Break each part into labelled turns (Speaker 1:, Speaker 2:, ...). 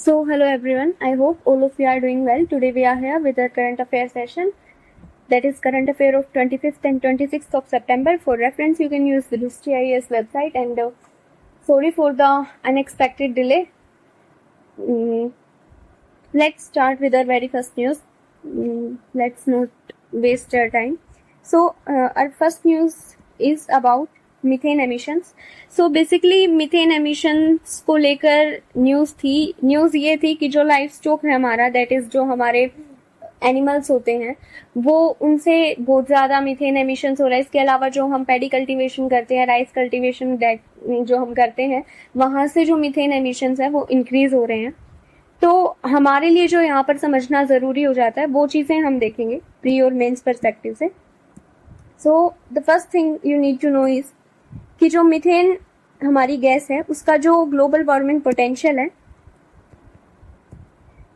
Speaker 1: So, hello everyone. I hope all of you are doing well. Today we are here with our current affairs session. That is current affair of 25th and 26th of September. For reference, you can use the History IAS website. And sorry for the unexpected delay. Let's start with our very first news. Let's not waste our time. So, our first news is about methane emissions. So basically methane emissions को लेकर news ये थी कि जो life stock है हमारा, that is जो हमारे एनिमल्स होते हैं, वो उनसे बहुत ज्यादा मीथेन एमिशंस हो रहा है. इसके अलावा जो हम पैडी कल्टीवेशन करते हैं, राइस कल्टीवेशन जो हम करते हैं, वहां से जो मीथेन एमिशंस है वो इंक्रीज हो रहे हैं. तो हमारे लिए जो यहाँ पर समझना जरूरी हो जाता है वो चीजें हम देखेंगे प्री और मेंस पर्सपेक्टिव से. So the first thing you need to know is कि जो मीथेन हमारी गैस है उसका जो ग्लोबल वार्मिंग पोटेंशियल है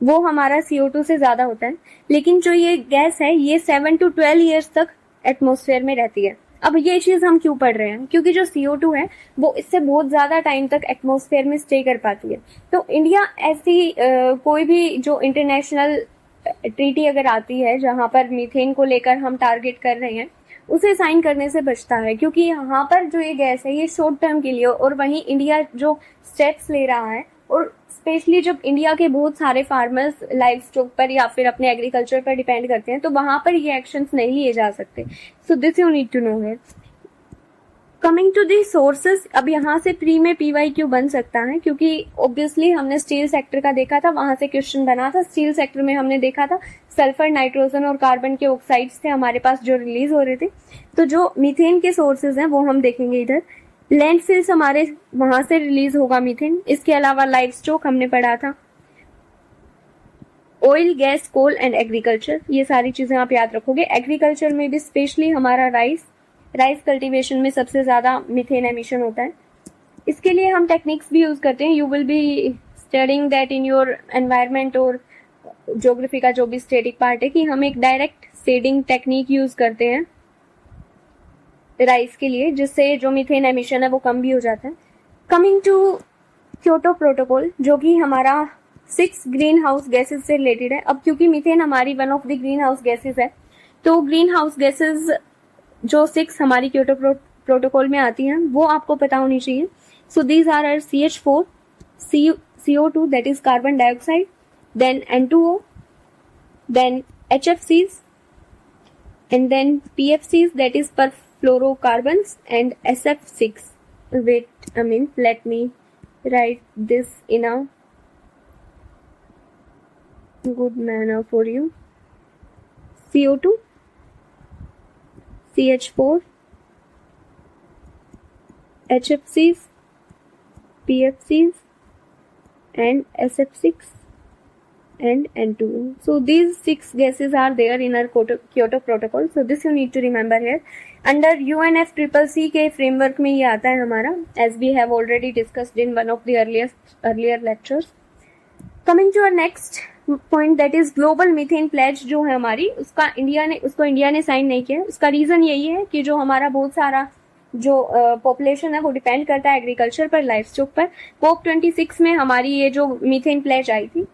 Speaker 1: वो हमारा CO2 से ज्यादा होता है. लेकिन जो ये गैस है ये 7 to 12 ईयर्स तक एटमॉस्फेयर में रहती है. अब ये चीज हम क्यों पढ़ रहे हैं? क्योंकि जो CO2 है वो इससे बहुत ज्यादा टाइम तक एटमॉस्फेयर में स्टे कर पाती है. तो इंडिया ऐसी कोई भी जो इंटरनेशनल ट्रीटी अगर आती है जहां पर मीथेन को लेकर हम टारगेट कर रहे हैं, उसे साइन करने से बचता है. क्योंकि यहाँ पर जो ये गैस है ये शॉर्ट टर्म के लिए, और वहीं इंडिया जो स्टेप्स ले रहा है, और स्पेशली जब इंडिया के बहुत सारे फार्मर्स लाइव स्टॉक पर या फिर अपने एग्रीकल्चर पर डिपेंड करते हैं, तो वहां पर ये एक्शंस नहीं लिए जा सकते. So this you need to know है. कमिंग टू दी सोर्सेस, अब यहाँ से प्री में PYQ बन सकता है क्योंकि ऑब्वियसली हमने स्टील सेक्टर का देखा था, वहां से क्वेश्चन बना था. स्टील सेक्टर में हमने देखा था सल्फर, नाइट्रोजन और कार्बन के ऑक्साइड्स थे हमारे पास जो रिलीज हो रहे थे. तो जो मीथेन के सोर्सेज हैं वो हम देखेंगे इधर. लैंडफिल्स हमारे वहां से रिलीज होगा मीथेन. इसके अलावा लाइव स्टॉक हमने पढ़ा था, oil, gas, coal and agriculture, ये सारी चीजें आप याद रखोगे. एग्रीकल्चर में भी स्पेशली हमारा राइस कल्टीवेशन में सबसे ज्यादा मीथेन एमिशन होता है. इसके लिए हम टेक्निक्स भी यूज करते हैं. You will be studying that in your environment और ज्योग्राफी का जो भी स्टैटिक पार्ट है, कि हम एक डायरेक्ट शेडिंग टेक्निक यूज करते हैं राइस के लिए, जिससे जो मीथेन एमिशन है वो कम भी हो जाता है. कमिंग टू क्योटो प्रोटोकॉल, जो कि हमारा 6 ग्रीन हाउस गैसेज से रिलेटेड है. अब क्योंकि मीथेन हमारी one of the green house gases है, तो ग्रीन हाउस गैसेज जो 6 हमारी क्योटो प्रोटोकॉल में आती हैं वो आपको पता होनी चाहिए. So these are CH4, CO2 that is carbon dioxide, then N2O, then HFCs, and then PFCs that is perfluorocarbons, and SF6. Wait a minute, let me write this in a good manner for you. CO2, CH4, HFCs, PFCs, and SF6 and N2O. So these 6 gases are there in our Kyoto Protocol. So this you need to remember here. Under UNFCCC के framework में ये आता है हमारा, as we have already discussed in one of the earlier lectures. Coming to our next point, that is global methane pledge जो है हमारी, उसको इंडिया ने साइन नहीं किया. उसका रीजन यही है कि जो हमारा बहुत सारा जो पॉपुलेशन है वो डिपेंड करता है एग्रीकल्चर पर, लाइफ स्टॉक पर. COP26 में हमारी ये जो मीथेन प्लेज आई थी,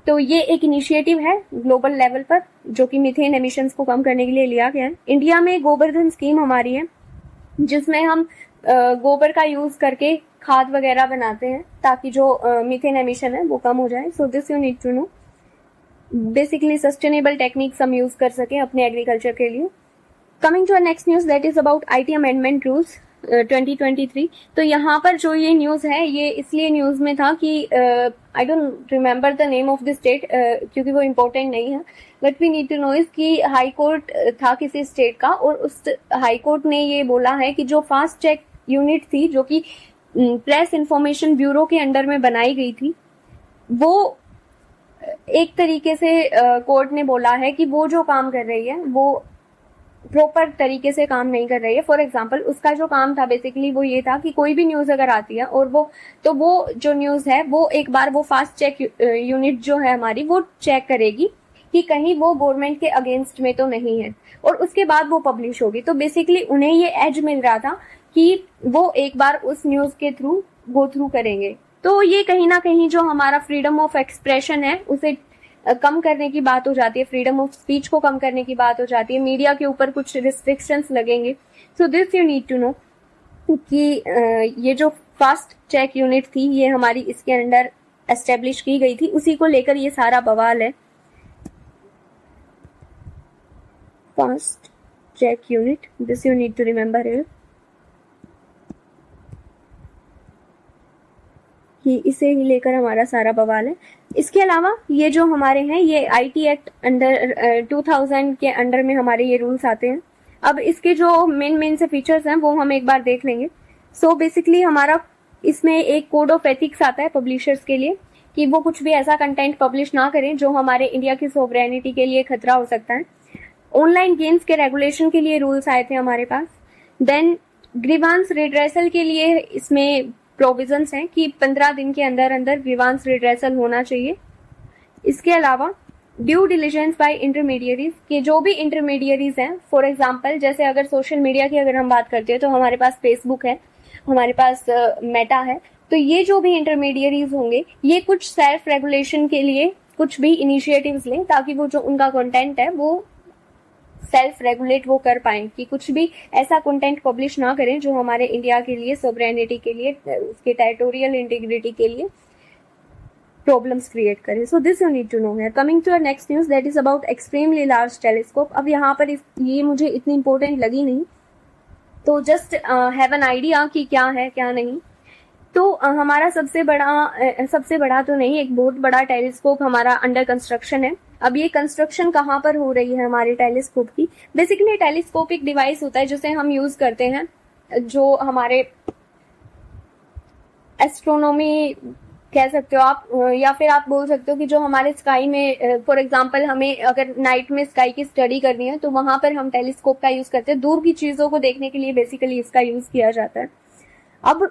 Speaker 1: तो ये एक इनिशिएटिव है ग्लोबल लेवल पर जो कि मीथेन एमिशंस को कम करने के लिए लिया गया है. इंडिया में गोबर्धन स्कीम हमारी है, जिसमें हम गोबर का यूज करके खाद वगैरह बनाते हैं ताकि जो मीथेन एमिशन है वो कम हो जाए. So this you need to know. Basically sustainable techniques हम यूज कर सके अपने एग्रीकल्चर के लिए. Coming to our next news, that is about IT amendment rules 2023. तो यहाँ पर जो ये न्यूज है ये इसलिए न्यूज में था कि I don't remember the name of the state, क्योंकि वो इम्पोर्टेंट नहीं है, but we need to know is कि हाई कोर्ट था किसी स्टेट का, और उस हाई कोर्ट ने ये बोला है कि जो फास्ट चेक यूनिट थी जो कि प्रेस इंफॉर्मेशन ब्यूरो के अंडर में बनाई गई थी, वो एक तरीके से कोर्ट ने बोला है कि वो जो काम कर रही है वो प्रॉपर तरीके से काम नहीं कर रही है. फॉर एग्जाम्पल, उसका जो काम था बेसिकली वो ये था कि कोई भी न्यूज अगर आती है और वो जो न्यूज है वो एक बार वो फास्ट चेक यूनिट जो है हमारी वो चेक करेगी कि कहीं वो गवर्नमेंट के अगेंस्ट में तो नहीं है, और उसके बाद वो पब्लिश होगी. तो बेसिकली उन्हें ये एज मिल रहा था कि वो एक बार उस न्यूज के थ्रू गो थ्रू करेंगे तो ये कहीं ना कहीं जो हमारा फ्रीडम ऑफ एक्सप्रेशन है उसे कम करने की बात हो जाती है, फ्रीडम ऑफ स्पीच को कम करने की बात हो जाती है, मीडिया के ऊपर कुछ रिस्ट्रिक्शंस लगेंगे. So this you need to know कि ये जो फास्ट चेक यूनिट थी ये हमारी इसके अंडर एस्टेब्लिश की गई थी, उसी को लेकर ये सारा बवाल है. Fast check unit, this you need to remember here कि इसे ही लेकर हमारा सारा बवाल है. इसके अलावा ये जो हमारे हैं ये आईटी एक्ट अंडर 2000 के अंडर में हमारे ये रूल्स आते हैं. अब इसके जो मेन से फीचर्स हैं वो हम एक बार देख लेंगे. सो बेसिकली हमारा इसमें एक कोड ऑफ एथिक्स आता है पब्लिशर्स के लिए कि वो कुछ भी ऐसा कंटेंट पब्लिश ना करें जो हमारे इंडिया की सोवरेनिटी के लिए खतरा हो सकता है. ऑनलाइन गेम्स के रेगुलेशन के लिए रूल्स आए थे हमारे पास. देन ग्रीवांस रिड्रेसल के लिए इसमें प्रोविजंस हैं कि 15 दिन के अंदर अंदर ग्रीवांस रिड्रेसल होना चाहिए. इसके अलावा ड्यू डिलिजेंस बाय इंटरमीडियरीज के जो भी इंटरमीडियरीज हैं, फॉर एग्जांपल जैसे अगर सोशल मीडिया की अगर हम बात करते हैं तो हमारे पास फेसबुक है, हमारे पास मेटा है. तो ये जो भी इंटरमीडियरीज होंगे ये कुछ सेल्फ रेगुलेशन के लिए कुछ भी इनिशिएटिव्स लें ताकि वो जो उनका कंटेंट है वो सेल्फ रेगुलेट वो कर पाए कि कुछ भी ऐसा कंटेंट पब्लिश ना करें जो हमारे इंडिया के लिए, सोवरेनिटी के लिए, उसके टेरिटोरियल इंटीग्रिटी के लिए प्रॉब्लम्स क्रिएट करे. So this you need to know here. Coming to our next news that is about extremely large telescope. अब यहाँ पर ये मुझे इतनी इंपॉर्टेंट लगी नहीं, तो जस्ट हैव एन आइडिया कि क्या है क्या नहीं. तो हमारा सबसे बड़ा तो नहीं, एक बहुत बड़ा टेलीस्कोप हमारा अंडर कंस्ट्रक्शन है. अब ये कंस्ट्रक्शन कहाँ पर हो रही है हमारे टेलीस्कोप की? बेसिकली टेलीस्कोप एक डिवाइस होता है जिसे हम यूज करते हैं, जो हमारे एस्ट्रोनॉमी कह सकते हो आप, या फिर आप बोल सकते हो कि जो हमारे स्काई में, फॉर एग्जांपल हमें अगर नाइट में स्काई की स्टडी करनी है तो वहां पर हम टेलीस्कोप का यूज करते हैं. दूर की चीजों को देखने के लिए बेसिकली इसका यूज किया जाता है. अब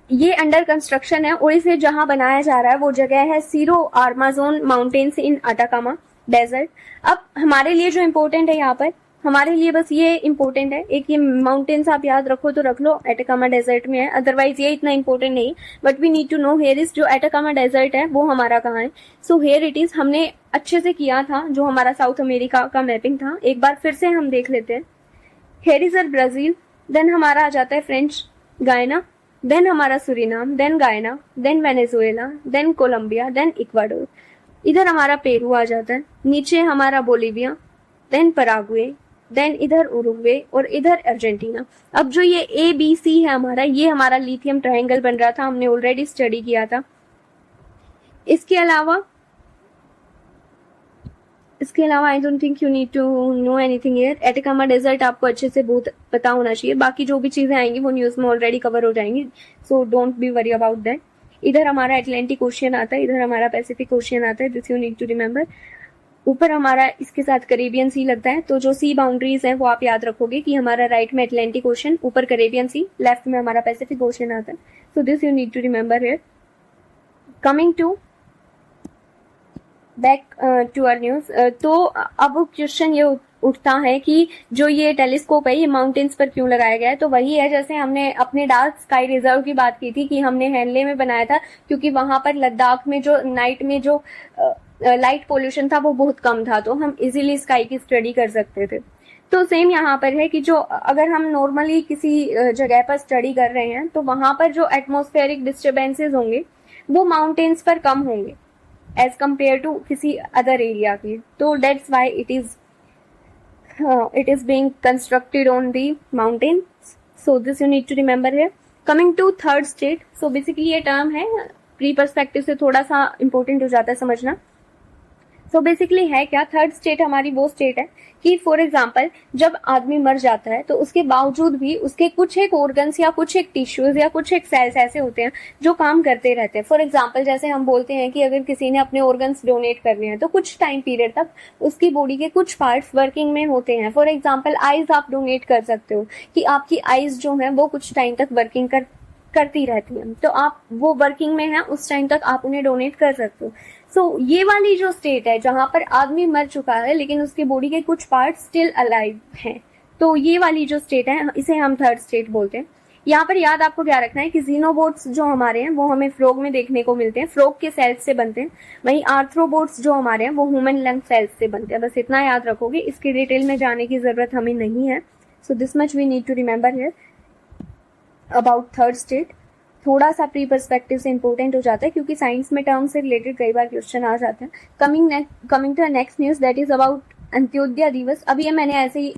Speaker 1: ये अंडर कंस्ट्रक्शन है और इसे जहां बनाया जा रहा है वो जगह है Cerro Armazones mountains in Atacama desert. अब हमारे लिए जो इम्पोर्टेंट है यहाँ पर, हमारे लिए बस ये इम्पोर्टेंट है, एक ये माउंटेन्स आप याद रखो तो रख लो, अटाकामा डेजर्ट में है. अदरवाइज ये इतना इम्पोर्टेंट नहीं, but we need to know here is जो अटाकामा डेजर्ट है वो हमारा कहाँ है. So here it is. हमने अच्छे से किया था जो हमारा साउथ अमेरिका का मैपिंग था, एक बार फिर से हम देख लेते हैं. हियर इज ब्राजील, देन हमारा आ जाता है फ्रेंच गायना, देन हमारा Suriname, then Guyana, then Venezuela, then Colombia, then Ecuador. इधर हमारा पेरू आ जाता है, नीचे हमारा बोलीविया, देन पराग्वे, देन इधर उरुग्वे और इधर अर्जेंटीना. अब जो ये ABC है हमारा, ये हमारा लिथियम ट्रायंगल बन रहा था, हमने ऑलरेडी स्टडी किया था. इसके अलावा I don't think you need to know anything here. Atacama desert आपको अच्छे से बहुत पता होना चाहिए, बाकी जो भी चीजें आएंगी वो न्यूज में ऑलरेडी कवर हो जाएंगी, so don't be worry about that. इधर हमारा अटलांटिक ओशियन आता है, इधर हमारा पैसिफिक ओशियन आता है, this you need to remember. ऊपर हमारा इसके साथ करेबियन सी लगता है, तो जो सी बाउंड्रीज हैं वो आप याद रखोगे कि हमारा राइट में अटलांटिक ओशन, ऊपर करेबियन सी, लेफ्ट में हमारा पैसिफिक ओशन आता है. So this you need to remember here. Coming to back to our news. तो अब क्वेश्चन ये उठता है कि जो ये टेलीस्कोप है ये माउंटेन्स पर क्यों लगाया गया है. तो वही है जैसे हमने अपने डार्क स्काई रिजर्व की बात की थी कि हमने हेनले में बनाया था क्योंकि वहां पर लद्दाख में जो नाइट में जो लाइट पोल्यूशन था वो बहुत कम था, तो हम इजीली स्काई की स्टडी कर सकते थे. तो सेम यहाँ पर है कि जो अगर हम नॉर्मली किसी जगह पर स्टडी कर रहे हैं तो वहां पर जो एटमॉस्फेरिक डिस्टर्बेंसेस होंगे वो माउंटेन्स पर कम होंगे एज कम्पेयर टू किसी अदर एरिया की. तो that's why it is being constructed on the mountain. So this you need to remember here. Coming to third state. So basically ये टर्म है प्री पर्सपेक्टिव से थोड़ा सा इंपॉर्टेंट हो जाता है समझना. सो बेसिकली है क्या, थर्ड स्टेट हमारी वो स्टेट है कि फॉर एग्जाम्पल जब आदमी मर जाता है तो उसके बावजूद भी उसके कुछ एक ऑर्गन्स या कुछ एक टिश्यूज या कुछ एक सेल्स ऐसे होते हैं जो काम करते रहते हैं. फॉर एग्जाम्पल जैसे हम बोलते हैं कि अगर किसी ने अपने ऑर्गन्स डोनेट करने हैं तो कुछ टाइम पीरियड तक उसकी बॉडी के कुछ पार्ट्स वर्किंग में होते हैं. फॉर एग्जाम्पल आईज आप डोनेट कर सकते हो कि आपकी आईज जो है वो कुछ टाइम तक वर्किंग करती रहती हैं, तो आप वो वर्किंग में है उस टाइम तक आप उन्हें डोनेट कर सकते हो. सो ये वाली जो स्टेट है जहां पर आदमी मर चुका है लेकिन उसके बॉडी के कुछ पार्ट स्टिल अलाइव हैं, तो ये वाली जो स्टेट है इसे हम थर्ड स्टेट बोलते हैं. यहाँ पर याद आपको क्या रखना है कि जीनोबोट्स जो हमारे हैं वो हमें फ्रॉग में देखने को मिलते हैं, फ्रॉग के सेल्स से बनते हैं। वहीं आर्थ्रोबोट्स जो हमारे हैं वो ह्यूमन लंग सेल्स से बनते हैं। बस इतना याद रखोगे, इसकी डिटेल में जाने की जरूरत हमें नहीं है। So this much we need to remember here about third state. थोड़ा सा प्री पर्सपेक्टिव से इंपॉर्टेंट हो जाता है क्योंकि साइंस में टर्म से रिलेटेड कई बार क्वेश्चन आ जाते हैं। Coming to next news that is about Antyodaya Diwas. अभी ये मैंने ऐसे ही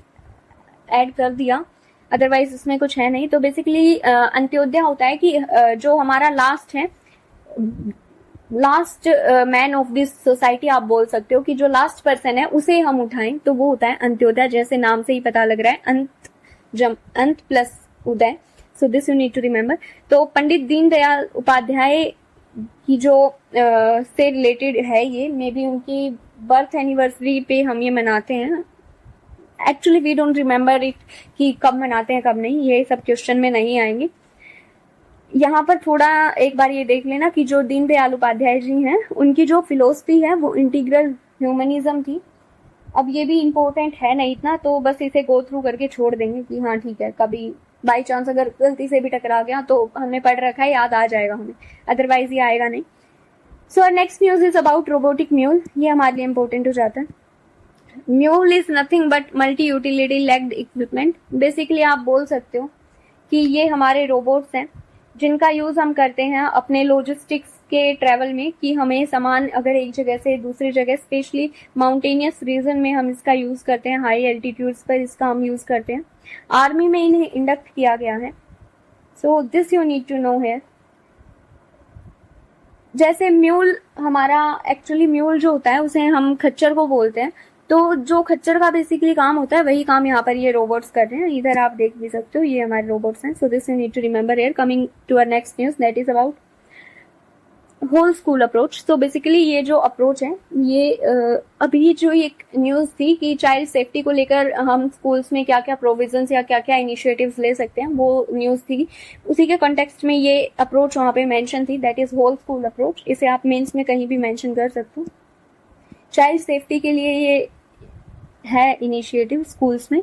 Speaker 1: ऐड कर दिया, अदरवाइज इसमें कुछ है नहीं। तो बेसिकली अंत्योदय होता है कि जो हमारा लास्ट है, last man of this society आप बोल सकते हो कि जो लास्ट पर्सन है उसे हम उठाएं, तो वो होता है अंत्योदय। जैसे नाम से ही पता लग रहा है, अंत प्लस उदय। So this you need to remember. तो पंडित दीनदयाल उपाध्याय की जो से रिलेटेड है ये, मे बी उनकी बर्थ एनिवर्सरी पे हम ये मनाते हैं। Actually we don't remember it कि कब मनाते हैं कब नहीं, ये सब क्वेश्चन में नहीं आएंगे। यहाँ पर थोड़ा एक बार ये देख लेना कि जो दीनदयाल उपाध्याय जी हैं उनकी जो फिलोसफी है वो इंटीग्रल ह्यूमनिज्म थी। अब ये भी इम्पोर्टेंट है नहीं इतना, तो बस इसे गो थ्रू करके छोड़ देंगे कि हाँ ठीक है, कभी बाई चांस अगर गलती से भी टकरा गया तो हमने पढ़ रखा है, याद आ जाएगा हमें, अदरवाइज ये आएगा नहीं। So next news is about robotic mule. ये हमारे लिए इम्पोर्टेंट हो जाता है। Mule is nothing but multi utility legged equipment. Basically आप बोल सकते हो कि ये हमारे रोबोट्स हैं जिनका यूज हम करते हैं अपने लॉजिस्टिक्स के ट्रेवल में, कि हमें सामान अगर एक जगह से दूसरी जगह, स्पेशली माउंटेनियस रीजन में हम इसका यूज करते हैं, हाई एल्टीट्यूड्स पर इसका हम यूज करते हैं। आर्मी में इन्हें इंडक्ट किया गया है। So this you need to know here. जैसे म्यूल हमारा, एक्चुअली म्यूल जो होता है उसे हम खच्चर को बोलते हैं, तो जो खच्चर का बेसिकली काम होता है वही काम यहाँ पर ये रोबोट्स कर रहे हैं। इधर आप देख भी सकते हो, ये हमारे रोबोट्स हैं। So this you need to remember here. Coming to our next news that is about whole school approach. तो बेसिकली ये जो अप्रोच है ये अभी जो एक न्यूज थी कि चाइल्ड सेफ्टी को लेकर हम स्कूल्स में क्या क्या प्रोविजंस या क्या क्या इनिशिएटिव्स ले सकते हैं, वो न्यूज थी। उसी के कॉन्टेक्स्ट में ये अप्रोच वहाँ पे मेंशन थी, that is whole school approach. इसे आप मेंस में कहीं भी मेंशन कर सकते हो। चाइल्ड सेफ्टी के लिए ये है इनिशिएटिव स्कूल्स में।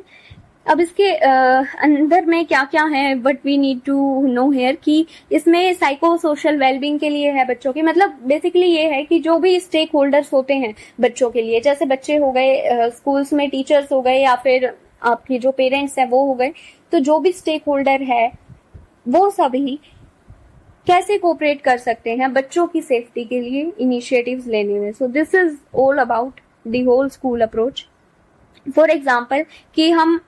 Speaker 1: अब इसके अंदर में क्या क्या है, but we need to know here कि इसमें साइको सोशल वेलबींग के लिए है बच्चों की। मतलब बेसिकली ये है कि जो भी स्टेक होल्डर्स होते हैं बच्चों के लिए, जैसे बच्चे हो गए, स्कूल्स में टीचर्स हो गए, या फिर आपके जो पेरेंट्स हैं वो हो गए, तो जो भी स्टेक होल्डर है वो सभी कैसे कोऑपरेट कर सकते हैं बच्चों की सेफ्टी के लिए इनिशिएटिव्स लेने में। So this is all about the whole school approach. For example कि हम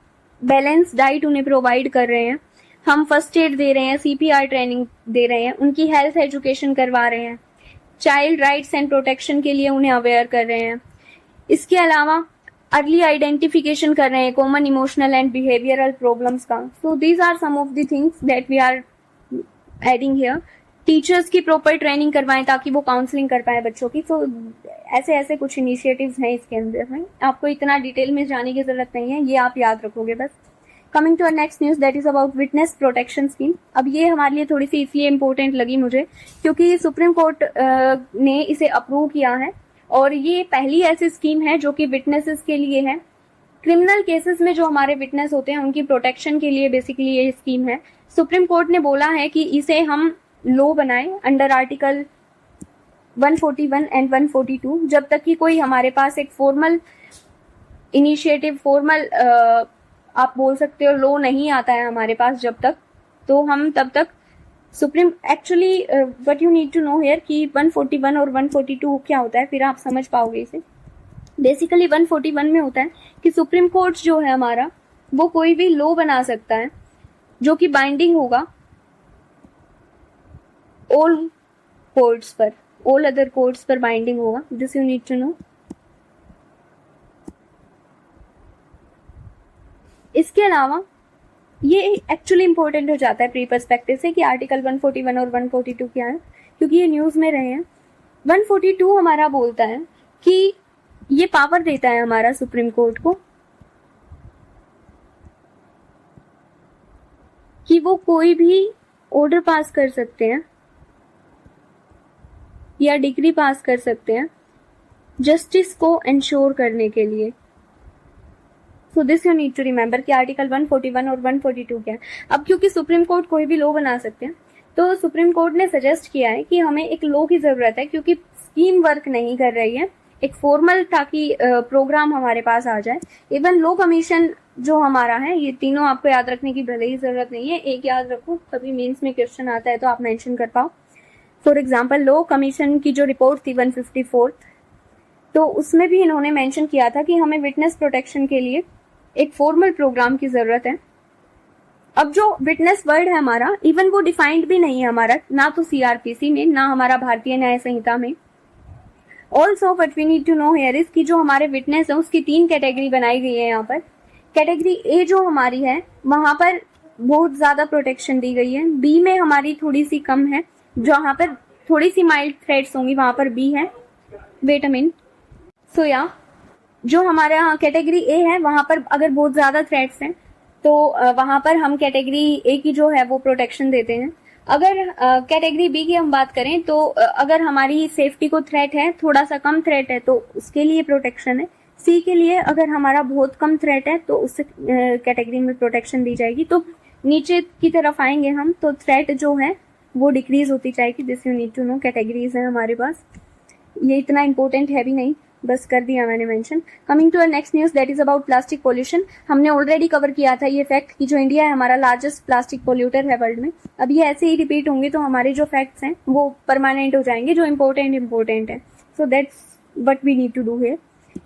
Speaker 1: बैलेंस डाइट उन्हें प्रोवाइड कर रहे हैं, हम फर्स्ट एड दे रहे हैं, CPR ट्रेनिंग दे रहे हैं, उनकी हेल्थ एजुकेशन करवा रहे हैं, चाइल्ड राइट्स एंड प्रोटेक्शन के लिए उन्हें अवेयर कर रहे हैं। इसके अलावा अर्ली आइडेंटिफिकेशन कर रहे हैं common emotional and behavioural problems का। So these are some of the things that we are adding here. Teachers की प्रॉपर ट्रेनिंग करवाएं ताकि वो काउंसलिंग कर पाए बच्चों की। तो ऐसे ऐसे कुछ इनिशिएटिव्स हैं इसके अंदर में, आपको इतना डिटेल में जाने की जरूरत नहीं है, ये आप याद रखोगे बस। Coming to our next news that is about witness protection scheme. अब ये हमारे लिए थोड़ी सी इसलिए इम्पोर्टेंट लगी मुझे क्योंकि सुप्रीम कोर्ट ने इसे अप्रूव किया है, और ये पहली ऐसी स्कीम है जो कि विटनेसेस के लिए है। क्रिमिनल केसेस में जो हमारे विटनेस होते हैं उनकी प्रोटेक्शन के लिए बेसिकली ये स्कीम है। सुप्रीम कोर्ट ने बोला है कि इसे हम लॉ बनाए अंडर आर्टिकल 141 एंड 142, जब तक कि कोई हमारे पास एक फॉर्मल इनिशिएटिव, फॉर्मल आप बोल सकते हो लॉ नहीं आता है हमारे पास जब तक, तो हम तब तक supreme, actually what you need to know here कि 141 और 142 क्या होता है, फिर आप समझ पाओगे इसे। बेसिकली 141 में होता है कि सुप्रीम कोर्ट जो है हमारा, वो कोई भी लॉ बना सकता है जो कि बाइंडिंग होगा ऑल कोर्ट्स पर, ऑल अदर कोर्ट्स पर बाइंडिंग होगा। This you need to know. इसके अलावा ये एक्चुअली इंपॉर्टेंट हो जाता है प्री पर्सपेक्टिव से कि आर्टिकल 141 और 142 क्या है, क्योंकि ये न्यूज में रहे हैं। 142 हमारा बोलता है कि ये पावर देता है हमारा सुप्रीम कोर्ट को कि वो कोई भी ऑर्डर पास कर सकते हैं या डिग्री पास कर सकते हैं जस्टिस को इंश्योर करने के लिए। So this you need to remember कि आर्टिकल 141 और 142 क्या है। अब क्योंकि सुप्रीम कोर्ट कोई भी लॉ बना सकते हैं, तो सुप्रीम कोर्ट ने सजेस्ट किया है कि हमें एक लॉ की जरूरत है, क्योंकि स्कीम वर्क नहीं कर रही है, एक फॉर्मल ताकि प्रोग्राम हमारे पास आ जाए। इवन लॉ कमीशन जो हमारा है, ये तीनों आपको याद रखने की भले ही जरूरत नहीं है, एक याद रखो, कभी मेंस में क्वेश्चन आता है तो आप मेंशन कर पाओ। फॉर एग्जांपल लॉ कमीशन की जो रिपोर्ट थी 154, तो उसमें भी इन्होंने मेंशन किया था कि हमें विटनेस प्रोटेक्शन के लिए एक फॉर्मल प्रोग्राम की जरूरत है। अब जो विटनेस वर्ड है हमारा, इवन वो डिफाइंड भी नहीं है हमारा, ना तो सीआरपीसी में, ना हमारा भारतीय न्याय संहिता में। Also what we need to know here is कि जो हमारे विटनेस है उसकी 3 कैटेगरी बनाई गई है यहाँ पर। कैटेगरी ए जो हमारी है वहां पर बहुत ज्यादा प्रोटेक्शन दी गई है, बी में हमारी थोड़ी सी कम है, जहां पर थोड़ी सी माइल्ड थ्रेट्स होंगी वहां पर बी है। वेट अ मिनट, सो या जो हमारे यहाँ कैटेगरी ए है वहां पर अगर बहुत ज्यादा थ्रेट्स हैं तो वहां पर हम कैटेगरी ए की जो है वो प्रोटेक्शन देते हैं। अगर कैटेगरी बी की हम बात करें तो अगर हमारी सेफ्टी को थ्रेट है, थोड़ा सा कम थ्रेट है, तो उसके लिए प्रोटेक्शन है। सी के लिए अगर हमारा बहुत कम थ्रेट है तो उस कैटेगरी में प्रोटेक्शन दी जाएगी। तो नीचे की तरफ आएंगे हम तो थ्रेट जो है वो डिक्रीज होती जाएगी। This you need to know, categories है हमारे पास, ये इतना इंपॉर्टेंट है भी नहीं, बस कर दिया मैंने mention. Coming to next news that is about plastic pollution. हमने ऑलरेडी कवर किया था ये फैक्ट कि जो इंडिया है हमारा लार्जेस्ट प्लास्टिक पोल्यूटर है वर्ल्ड में। अब ये ऐसे ही रिपीट होंगे तो हमारे जो फैक्ट्स हैं वो परमानेंट हो जाएंगे, जो इंपॉर्टेंट है। So that's what we need to do here.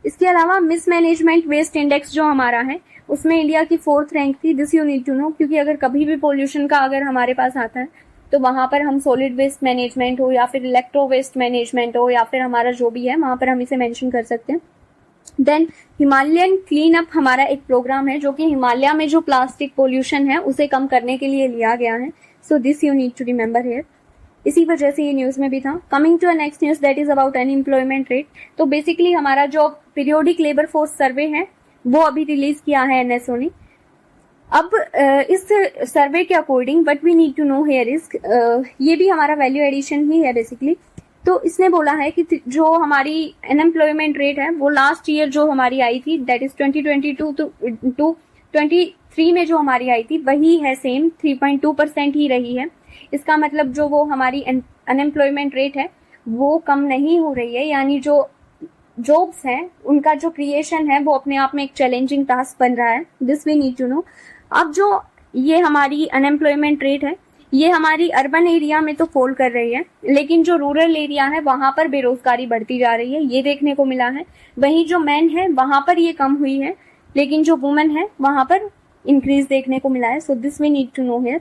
Speaker 1: इसके अलावा मिसमैनेजमेंट वेस्ट इंडेक्स जो हमारा है उसमें इंडिया की 4th रैंक थी। This you need to know, क्योंकि अगर कभी भी पोल्यूशन का अगर हमारे पास आता है तो वहां पर हम सॉलिड वेस्ट मैनेजमेंट हो या फिर इलेक्ट्रो वेस्ट मैनेजमेंट हो या फिर हमारा जो भी है वहां पर हम इसे मेंशन कर सकते हैं। देन हिमालयन क्लीन अप हमारा एक प्रोग्राम है जो कि हिमालय में जो प्लास्टिक पोल्यूशन है उसे कम करने के लिए लिया गया है। So this you need to remember here. इसी वजह से ये न्यूज में भी था। Coming to next news that is about unemployment rate. तो बेसिकली हमारा जो पीरियोडिक लेबर फोर्स सर्वे है वो अभी रिलीज किया है एनएसओ ने। अब इस सर्वे के according what we need to know here is, ये भी हमारा वैल्यू एडिशन ही है बेसिकली। तो इसने बोला है कि जो हमारी अनएम्प्लॉयमेंट रेट है वो लास्ट ईयर जो हमारी आई थी दैट इज 2022 टू 23 में जो हमारी आई थी वही है सेम, 3.2% ही रही है। इसका मतलब जो वो हमारी अनएम्प्लॉयमेंट रेट है वो कम नहीं हो रही है, यानी जो जॉब्स हैं उनका जो क्रिएशन है वो अपने आप में एक चैलेंजिंग टास्क बन रहा है। This we need to know. अब जो ये हमारी अनएम्प्लॉयमेंट रेट है ये हमारी अर्बन एरिया में तो फॉल कर रही है, लेकिन जो रूरल एरिया है वहां पर बेरोजगारी बढ़ती जा रही है, ये देखने को मिला है। वहीं जो मैन है वहां पर ये कम हुई है, लेकिन जो वुमेन है वहां पर इंक्रीज देखने को मिला है। So this we need to know here.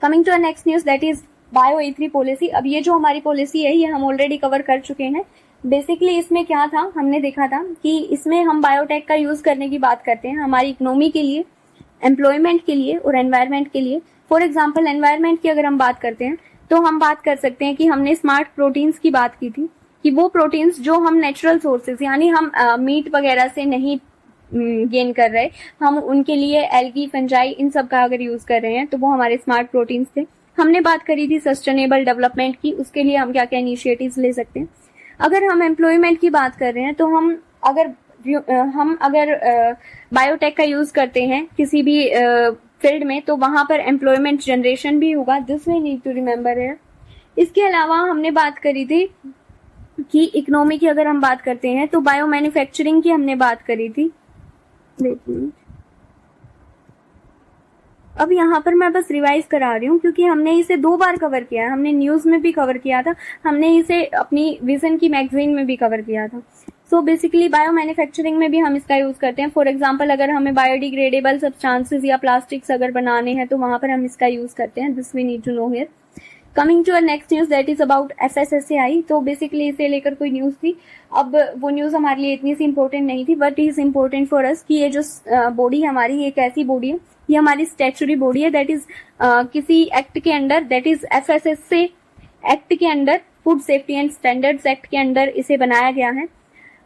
Speaker 1: Coming to next news that is bio E3 policy. अब ये जो हमारी पॉलिसी है ये हम ऑलरेडी कवर कर चुके हैं। बेसिकली इसमें क्या था, हमने देखा था कि इसमें हम बायोटेक का यूज करने की बात करते हैं हमारी इकोनॉमी के लिए, एम्प्लॉयमेंट के लिए और एनवायरमेंट के लिए। फॉर एग्जाम्पल एनवायरमेंट की अगर हम बात करते हैं तो हम बात कर सकते हैं कि हमने स्मार्ट प्रोटीन्स की बात की थी कि वो प्रोटीन्स जो हम नेचुरल सोर्सेज यानी हम मीट वगैरह से नहीं गेन कर रहे, हम उनके लिए एल्गी, फंजाई, इन सब का अगर यूज कर रहे हैं तो वो हमारे स्मार्ट प्रोटीन्स थे। हमने बात करी थी सस्टेनेबल डेवलपमेंट की, उसके लिए हम क्या क्या इनिशिएटिव्स ले सकते हैं। अगर हम एम्प्लॉयमेंट की बात कर रहे हैं तो हम अगर बायोटेक का यूज करते हैं किसी भी फील्ड में तो वहां पर एम्प्लॉयमेंट जनरेशन भी होगा। This we need to remember है। इसके अलावा हमने बात करी थी कि इकोनॉमी की अगर हम बात करते हैं तो बायो मैन्युफैक्चरिंग की हमने बात करी थी। अब यहाँ पर मैं बस रिवाइज करा रही हूँ क्योंकि हमने इसे 2 बार कवर किया है। हमने न्यूज में भी कवर किया था, हमने इसे अपनी विजन की मैगजीन में भी कवर किया था। सो बेसिकली बायो मैन्युफैक्चरिंग में भी हम इसका यूज करते हैं। फॉर एग्जांपल अगर हमें बायोडिग्रेडेबल सब्सटेंसेस या प्लास्टिक्स अगर बनाने हैं तो वहां पर हम इसका यूज करते हैं। This we need to know here. Coming to next news that is about FSSAI। तो बेसिकली इसे लेकर कोई न्यूज थी। अब वो न्यूज हमारे लिए इतनी सी इंपॉर्टेंट नहीं थी, but is important for us कि ये जो बॉडी हमारी एक ऐसी बॉडी है, ये हमारी स्टैचुरी बॉडी है दैट इज किसी एक्ट के under, that is FSSA act के under, food safety and standards act के अंडर इसे बनाया गया है।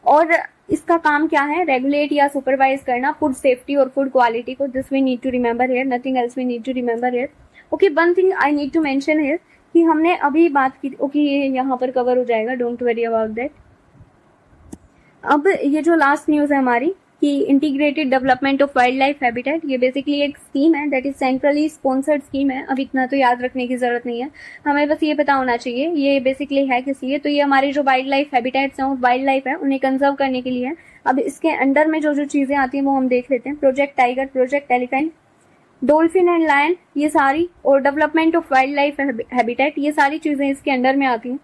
Speaker 1: और इसका काम क्या है, रेगुलेट या सुपरवाइज करना फूड सेफ्टी और फूड क्वालिटी को। This we need to remember here, nothing else we need to remember here. Okay, one thing I need to mention here कि हमने अभी बात की, ओके ये यहाँ पर कवर हो जाएगा, डोंट वरी अबाउट दैट। अब ये जो लास्ट न्यूज है हमारी कि integrated development of wildlife habitat, ये बेसिकली एक स्कीम है that is centrally sponsored scheme है। अब इतना तो याद रखने की जरूरत नहीं है, हमें बस ये पता होना चाहिए ये बेसिकली है किस लिए। तो ये हमारे जो वाइल्ड लाइफ हैबिटेट्स हैं और वाइल्ड लाइफ है उन्हें कंजर्व करने के लिए है। अब इसके अंडर में जो जो चीजें आती हैं वो हम देख लेते हैं। Project tiger, project elephant, dolphin and lion, ये सारी, और development of wildlife habitat, ये सारी चीजें इसके अंडर में आती हैं।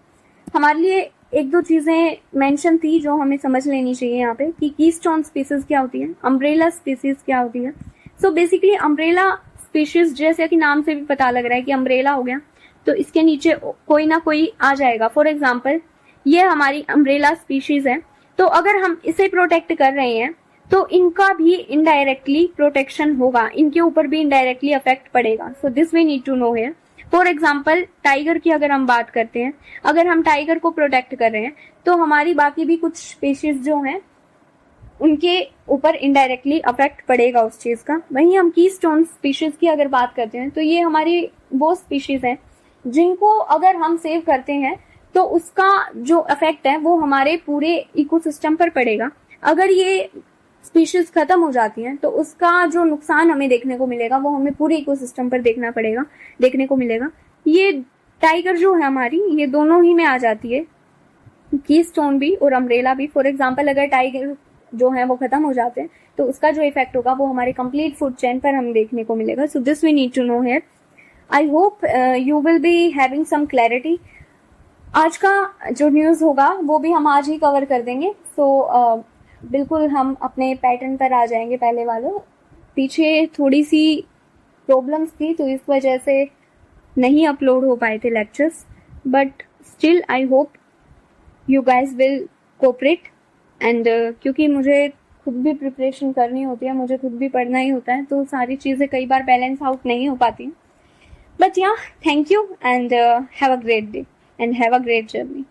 Speaker 1: हमारे लिए एक दो चीजें मेंशन थी जो हमें समझ लेनी चाहिए यहाँ पे कि कीस्टोन स्पीसीज क्या होती है, अम्ब्रेला स्पीसीज क्या होती है। सो बेसिकली अम्ब्रेला स्पीशीज, जैसे कि नाम से भी पता लग रहा है कि अम्ब्रेला हो गया तो इसके नीचे कोई ना कोई आ जाएगा। फॉर एग्जाम्पल ये हमारी अम्ब्रेला स्पीशीज है, तो अगर हम इसे प्रोटेक्ट कर रहे हैं तो इनका भी इनडायरेक्टली प्रोटेक्शन होगा, इनके ऊपर भी इनडायरेक्टली अफेक्ट पड़ेगा। So this we need to know here. For example tiger की अगर हम बात करते हैं, अगर हम टाइगर को प्रोटेक्ट कर रहे हैं तो हमारी बाकी भी कुछ स्पीशीज जो हैं उनके ऊपर इनडायरेक्टली अफेक्ट पड़ेगा उस चीज का। वहीं हम कीस्टोन स्पीशीज की अगर बात करते हैं तो ये हमारी वो स्पीशीज हैं जिनको अगर हम सेव करते हैं तो उसका जो इफेक्ट है वो हमारे पूरे इकोसिस्टम पर पड़ेगा। अगर ये स्पीशीज खत्म हो जाती हैं तो उसका जो नुकसान हमें देखने को मिलेगा वो हमें पूरे इकोसिस्टम पर देखने को मिलेगा। ये टाइगर जो है हमारी, ये दोनों ही में आ जाती है, कीस्टोन भी और अम्ब्रेला भी। फॉर एग्जाम्पल अगर टाइगर जो है वो खत्म हो जाते हैं तो उसका जो इफेक्ट होगा वो हमारे कंप्लीट फूड चेन पर हम देखने को मिलेगा। So this we need to know here. I hope you will be having some clarity. आज का जो न्यूज होगा वो भी हम आज ही कवर कर देंगे। सो बिल्कुल हम अपने पैटर्न पर आ जाएंगे पहले वालों। पीछे थोड़ी सी प्रॉब्लम्स थी तो इस वजह से नहीं अपलोड हो पाए थे lectures, but still I hope you guys will cooperate. And क्योंकि मुझे खुद भी प्रिपरेशन करनी होती है, मुझे खुद भी पढ़ना ही होता है, तो सारी चीज़ें कई बार बैलेंस आउट नहीं हो पाती। बट या thank you and have a great day and have a great journey.